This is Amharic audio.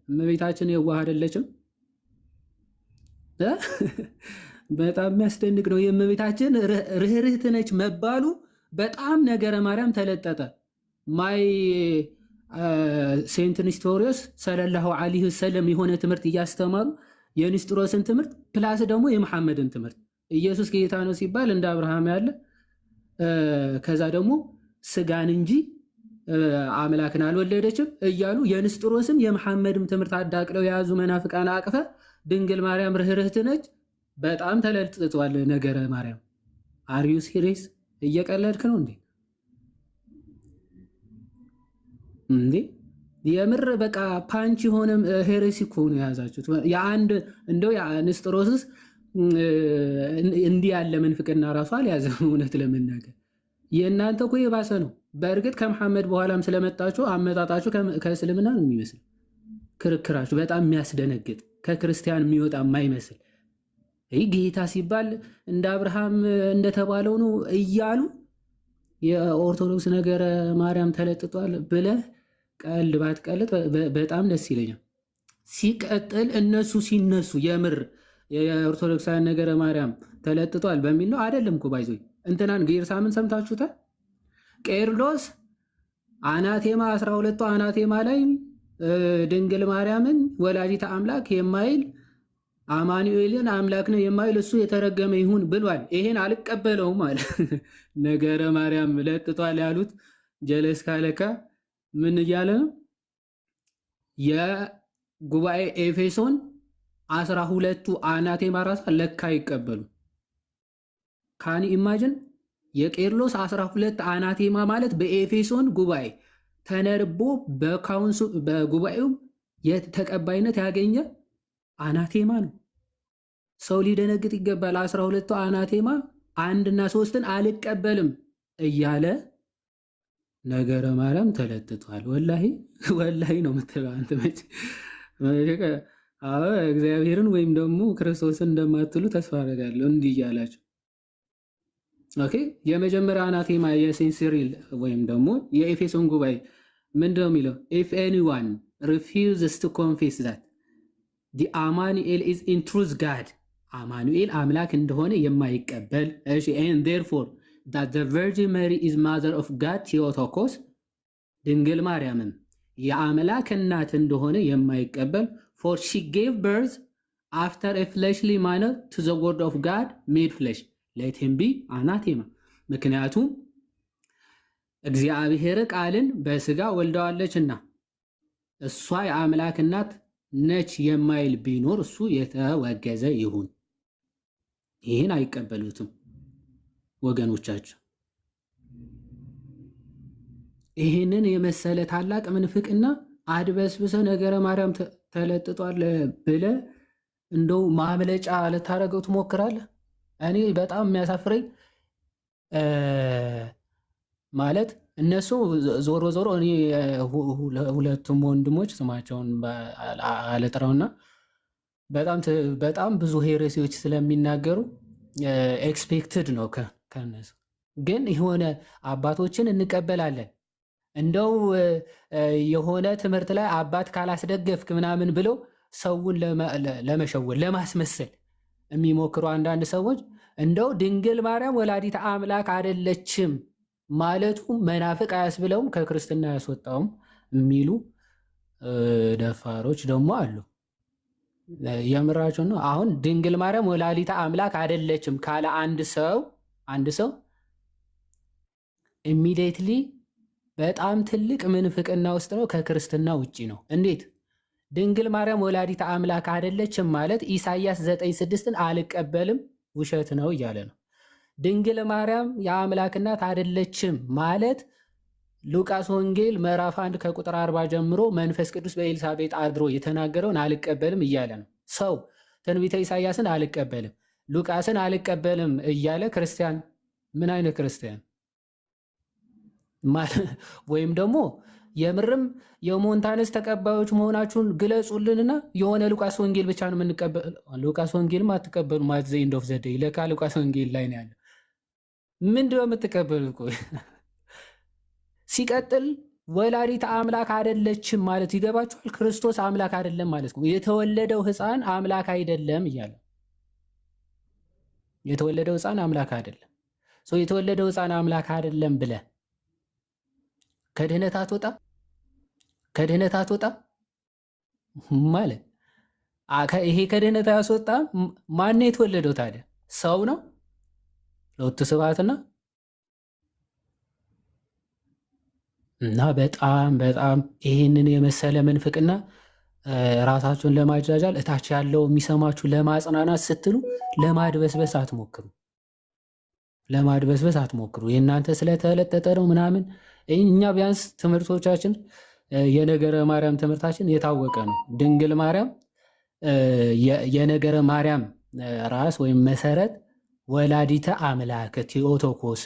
እመቤታችን የዋህ አይደለችም? በጣም የሚያስደንቅ ነው። የእመቤታችን ርህርህት ነች መባሉ በጣም ነገረ ማርያም ተለጠጠ። ማይ ሴንት ኒስቶሪዮስ ሰለላሁ ዐለይሂ ወሰለም የሆነ ትምህርት እያስተማሩ የኒስጥሮስን ትምህርት ፕላስ ደግሞ የመሐመድን ትምህርት ኢየሱስ ጌታ ነው ሲባል እንደ አብርሃም ያለ ከዛ ደግሞ ስጋን እንጂ አምላክን አልወለደችም እያሉ የንስጥሮስም የመሐመድም ትምህርት አዳቅለው የያዙ መናፍቃን አቅፈ ድንግል ማርያም ርህርህት ነች። በጣም ተለጥጧል ነገረ ማርያም። አርዩ ሲሪየስ? እየቀለድክ ነው እንዴ? እንዴ የምር በቃ ፓንች የሆነ ሄሬሲ እኮ ነው የያዛችሁት። የአንድ እንደው ንስጥሮስስ እንዲህ ያለ ምንፍቅና ራሱ አልያዘም። እውነት ለመናገር የእናንተ እኮ የባሰ ነው። በእርግጥ ከመሐመድ በኋላም ስለመጣችሁ አመጣጣችሁ ከእስልምና ነው የሚመስል ክርክራችሁ በጣም የሚያስደነግጥ ከክርስቲያን የሚወጣ የማይመስል ይህ ጌታ ሲባል እንደ አብርሃም እንደተባለው ነው እያሉ የኦርቶዶክስ ነገረ ማርያም ተለጥጧል ብለህ ቀልድ ባትቀልጥ በጣም ደስ ይለኛል። ሲቀጥል እነሱ ሲነሱ የምር የኦርቶዶክሳውያን ነገረ ማርያም ተለጥጧል በሚል ነው አይደለም እኮ ባይዞ እንትናን ጌርሳምን ሰምታችሁታል? ቄርሎስ አናቴማ 12ቱ አናቴማ ላይ ድንግል ማርያምን ወላዲተ አምላክ የማይል አማኑኤልን አምላክ ነው የማይል እሱ የተረገመ ይሁን ብሏል። ይሄን አልቀበለውም አለ። ነገረ ማርያም ለጥቷል ያሉት ጀለስ ካለካ ምን እያለ ነው? የጉባኤ ኤፌሶን 12ቱ አናቴማ ራሳ ለካ አይቀበሉ። ካኒ ኢማጅን የቄርሎስ 12 አናቴማ ማለት በኤፌሶን ጉባኤ ተነርቦ በጉባኤው የተቀባይነት ያገኘ አናቴማ ነው። ሰው ሊደነግጥ ይገባል። 12ቱ አናቴማ 1 እና 3ን አልቀበልም እያለ ነገረ ማርያም ተለጥቷል። ወላሂ ነው የምትለው አንተ መች እግዚአብሔርን ወይም ደግሞ ክርስቶስን እንደማትሉ ተስፋ አደርጋለሁ። እንዲህ እያላችሁ ኦኬ። የመጀመሪያ አናቴማ የሴንት ሲሪል ወይም ደግሞ የኤፌሶን ጉባኤ ምንድነው የሚለው? if anyone refuses to confess that the Amanuel is in truth God, አማኑኤል አምላክ እንደሆነ የማይቀበል እሺ፣ and therefore that the Virgin Mary is mother of God Theotokos, ድንግል ማርያምም የአምላክ እናት እንደሆነ የማይቀበል for she gave birth after a fleshly manner to the word of God made flesh, let him be anathema። ምክንያቱም እግዚአብሔር ቃልን በስጋ ወልደዋለችና እሷ የአምላክ እናት ነች የማይል ቢኖር እሱ የተወገዘ ይሁን። ይህን አይቀበሉትም ወገኖቻቸው። ይህንን የመሰለ ታላቅ ምንፍቅና አድበስብሰ ነገረ ማርያም ተለጥጧል ብለ እንደው ማምለጫ ልታረገው ትሞክራለህ። እኔ በጣም የሚያሳፍረኝ ማለት እነሱ ዞሮ እኔ ሁለቱም ወንድሞች ስማቸውን አልጠራውና በጣም ብዙ ሄሬሲዎች ስለሚናገሩ ኤክስፔክትድ ነው ከነሱ። ግን የሆነ አባቶችን እንቀበላለን እንደው የሆነ ትምህርት ላይ አባት ካላስደገፍክ ምናምን ብለው ሰውን ለመሸወል ለማስመሰል የሚሞክሩ አንዳንድ ሰዎች እንደው ድንግል ማርያም ወላዲተ አምላክ አይደለችም ማለቱ መናፍቅ አያስብለውም ከክርስትና ያስወጣውም የሚሉ ደፋሮች ደግሞ አሉ። የምራቸው ነው። አሁን ድንግል ማርያም ወላዲተ አምላክ አይደለችም ካለ አንድ ሰው ኢሚዲየትሊ በጣም ትልቅ ምንፍቅና ውስጥ ነው፣ ከክርስትና ውጪ ነው። እንዴት ድንግል ማርያም ወላዲተ አምላክ አይደለችም ማለት ኢሳይያስ 9:6ን አልቀበልም ውሸት ነው እያለ ነው። ድንግል ማርያም የአምላክ እናት አይደለችም ማለት ሉቃስ ወንጌል ምዕራፍ 1 ከቁጥር 40 ጀምሮ መንፈስ ቅዱስ በኤልሳቤጥ አድሮ የተናገረውን አልቀበልም እያለ ነው። ሰው ትንቢተ ኢሳይያስን አልቀበልም ሉቃስን አልቀበልም እያለ ክርስቲያን ምን አይነት ክርስቲያን ወይም ደግሞ የምርም የሞንታነስ ተቀባዮች መሆናችሁን ግለጹልንና የሆነ ሉቃስ ወንጌል ብቻ ነው የምንቀበለው። ሉቃስ ወንጌልም አትቀበሉ ማለት ዘ ኤንድ ኦፍ ዘ ዴይ ለካ ሉቃስ ወንጌል ላይ ነው ያለው። ምንድነው የምትቀበሉት? ቆይ ሲቀጥል ወላዲተ አምላክ አይደለችም ማለት ይገባችኋል? ክርስቶስ አምላክ አይደለም ማለት ነው። የተወለደው ሕፃን አምላክ አይደለም እያለ የተወለደው ሕፃን አምላክ አይደለም። የተወለደው ሕፃን አምላክ አይደለም ብለህ ከድህነት አትወጣ ከድህነት አትወጣ ማለት ይሄ ከድህነት አያስወጣም። ማን ነው የተወለደው ታዲያ? ሰው ነው። ለወቱ ስብሐትና እና በጣም ይህንን የመሰለ ምንፍቅና ራሳችሁን ለማጃጃል እታች ያለው የሚሰማችሁ ለማጽናናት ስትሉ ለማድበስበስ አትሞክሩ። ለማድበስበስ አትሞክሩ። የእናንተ ስለተለጠጠ ነው ምናምን። እኛ ቢያንስ ትምህርቶቻችን የነገረ ማርያም ትምህርታችን የታወቀ ነው። ድንግል ማርያም የነገረ ማርያም ራስ ወይም መሰረት ወላዲተ አምላክ ቴኦቶኮስ